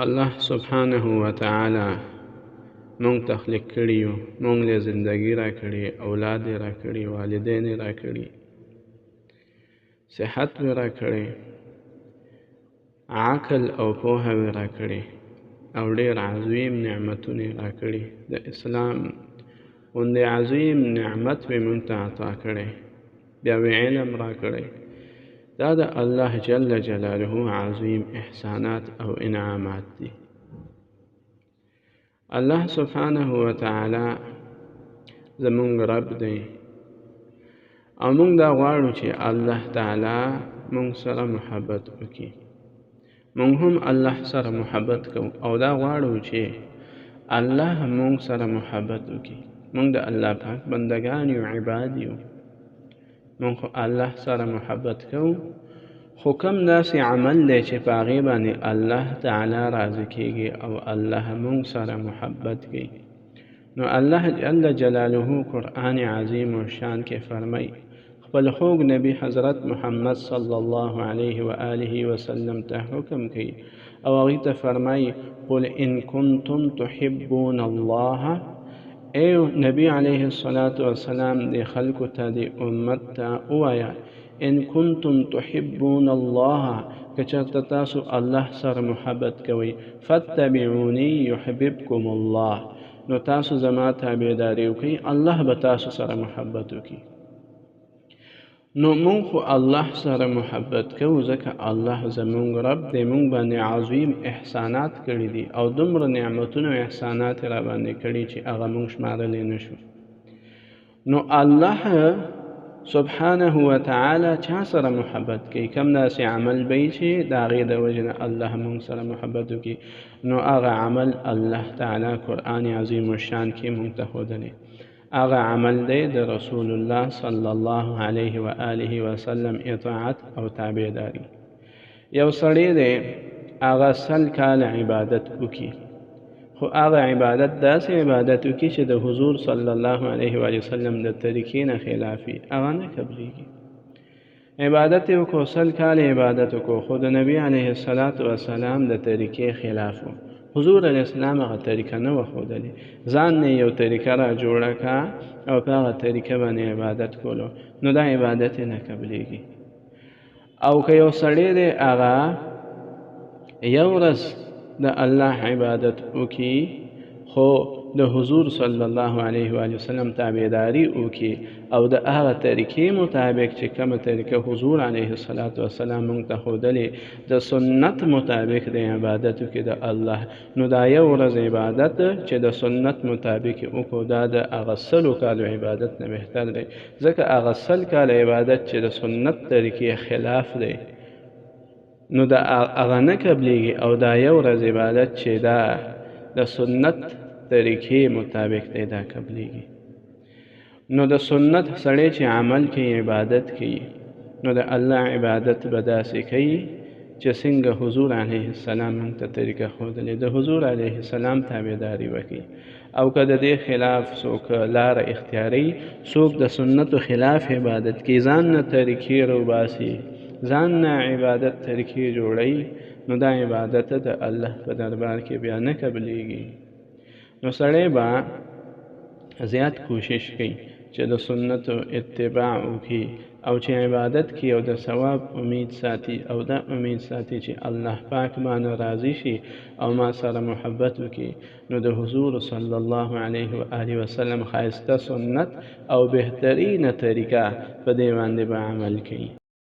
الله سبحانه وتعالى مونږ تخلیق کړي یو، مونږ له زندګي را کړي، اولاد را کړي، والدین را کړي، صحت را کړي، عقل او پوهه را کړي، او ډېر عظیم نعمتونه را کړي. د اسلام غوندې عظیم نعمت به مونږ ته عطا کړی، بیا وی علم را کړی. دا د الله جل جلاله عظیم احسانات او انعامات دي. الله سبحانه وتعالی زمونږ رب دی، او مونږ دا غواړو چې الله تعالی مونږ سره محبت وکړي. مونږ هم الله سره محبت کوو، او دا غواړو چې الله مونږ سره محبت وکړي. مونږ د الله پاک بندگان یو، عباد یو. مونږ الله سره محبت کوو، خو کوم داسې عمل دی چې په هغې باندې الله تعالی راضي کېږي او الله مونږ سره محبت کوي، نو الله جل جلاله قرآن عظیم و شان کې فرمایي، خپل خوږ نبی حضرت محمد صلی الله علیه و آله وسلم ته حکم کوي او هغې ته فرمایي: قل ان کنتم تحبون الله. ای نبی علیه الصلاة والسلام د خلکو ته، د امت ته ووایه: ان کنتم تحبون الله، که چېرته تاسو الله سره محبت کوئ، فاتبعوني یحببکم الله، نو تاسو زما تابعداري وکړئ، الله به تاسو سره محبت وکړي. نو مونږ خو الله سره محبت کوو ځکه الله زمونږ رب دی، مونږ باندې عظیم احسانات کړي دي، او دومره نعمتونه او احسانات را باندې کړي چې هغه مونږ شمارلی نشو. نو الله سبحانه وتعالی چا سره محبت کوي؟ کم داسې عمل به چې د هغې د وجې نه الله مونږ سره محبت وکړي، نو هغه عمل الله تعالی قرآن عظیم الشان کې مونږ ته ښودلی. هغه عمل دی د رسول الله صلی الله علیه و آله وسلم اطاعت او تابعداري. یو سړی دی، هغه 100 کاله عبادت وکړي، خو هغه عبادت داسې عبادت وکړي چې د حضور صلی الله علیه و وسلم د طریقې نه خلاف وي، هغه نه قبلیږي. عبادت یې وکړو، 100 کاله عبادت وکړو، خو د نبي علیه السلام د طریقې خلاف و. حضور علیه السلام هغه طریقه نه وه ښودلې، ځان نه یو طریقه را جوړه کړه او په هغه طریقه باندې عبادت کولو، نو دا عبادت یې نه قبلیږي. او که یو سړی دی، هغه یو ورځ د الله عبادت وکړي، خو د حضور صلی الله علیه و وسلم تابعداري وکړي، او د هغه طریقې مطابق چې کومه طریقه حضور علیه السلام موږ ته ښودلې، د سنت مطابق د عبادت وکړي د الله، نو دا یو ورځ عبادت چې د سنت مطابق وکړو، دا د هغه 100 کالو عبادت نه بهتر دی، ځکه هغه 100 کاله عبادت چې د سنت طریقې خلاف دی، نو دا هغه نه قبلیږي، او دا یو ورځ عبادت چې دا د سنت طریقې مطابق دی، دا قبلیږي. نو د سنت سړی چې عمل کوي، عبادت کوي، نو د الله عبادت به داسې کوي چې څنګه حضور علیه السلام موږ ته طریقه ښودلې، د حضور علیه السلام تابعداري وکړي. او که د دې خلاف څوک لاره اختیاروي، څوک د سنتو خلاف عبادت کوي، ځان نه طریقې روباسي، ځان نه عبادت طریقې جوړوي، نو دا عبادت د الله په دربار کې بیا نه قبلیږي. نو سړی به زیات کوشش کوي چې د سنتو اتباع وکړي، او چې عبادت کوي او د ثواب امید ساتي، او دا امید ساتي چې الله پاک باندې راضي شي او ما سره محبت وکړي، نو د حضور صلی الله علیه و آله وسلم ښایسته سنت او بهترینه طریقه په دې باندې به عمل کوي.